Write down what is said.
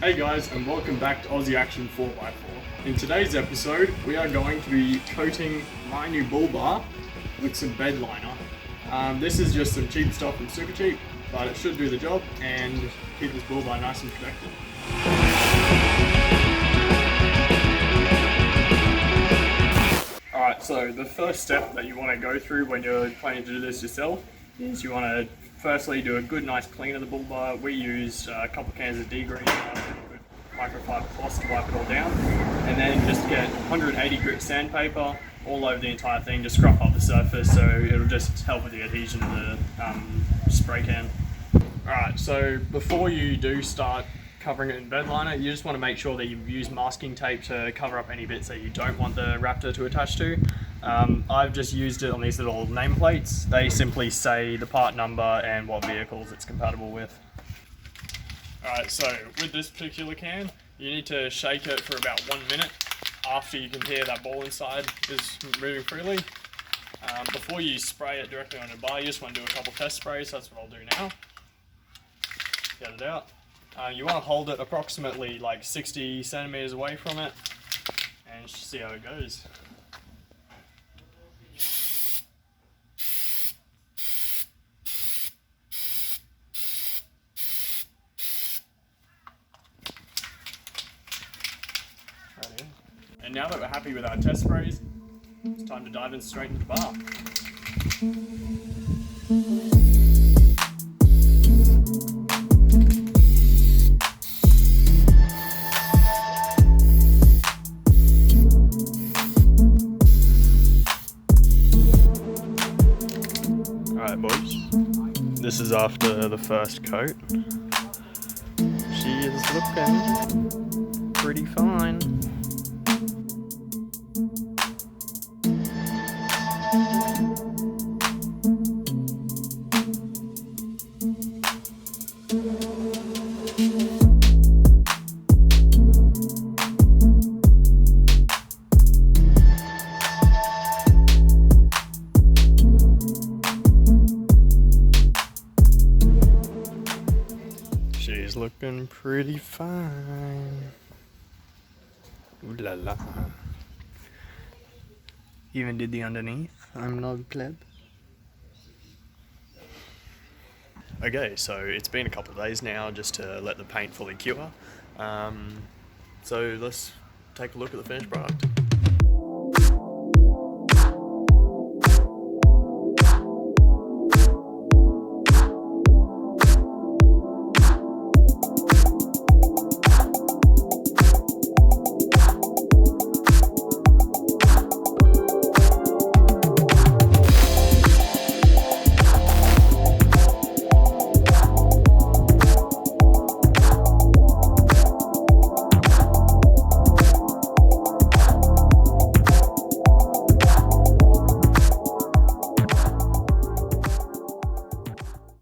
Hey guys, and welcome back to Aussie Action 4x4. In today's episode, we are going to be coating my new bull bar with some bed liner. This is just some cheap stuff from Super Cheap, but it should do the job and keep this bull bar nice and protected. Alright, so the first step that you want to go through when you're planning to do this yourself is you want to firstly do a good nice clean of the bull bar. We use a couple cans of D-green microfiber cloth to wipe it all down, and then just get 180 grit sandpaper all over the entire thing, just scrub up the surface so it'll just help with the adhesion of the spray can. Alright, so before you do start covering it in bed liner, you just want to make sure that you've used masking tape to cover up any bits that you don't want the Raptor to attach to. I've just used it on these little nameplates. They simply say the part number and what vehicles it's compatible with. Alright, so with this particular can, you need to shake it for about 1 minute after you can hear that ball inside is moving freely. Before you spray it directly on the bar, you just want to do a couple test sprays. That's what I'll do now. Get it out. You want to hold it approximately like 60 centimeters away from it and see how it goes. And now that we're happy with our test sprays, it's time to dive in straight into the bar. Alright boys, this is after the first coat. She is looking pretty fine. She's looking pretty fine. Ooh la la. Even did the underneath. I'm not a pleb. Okay, so it's been a couple of days now just to let the paint fully cure. So let's take a look at the finished product.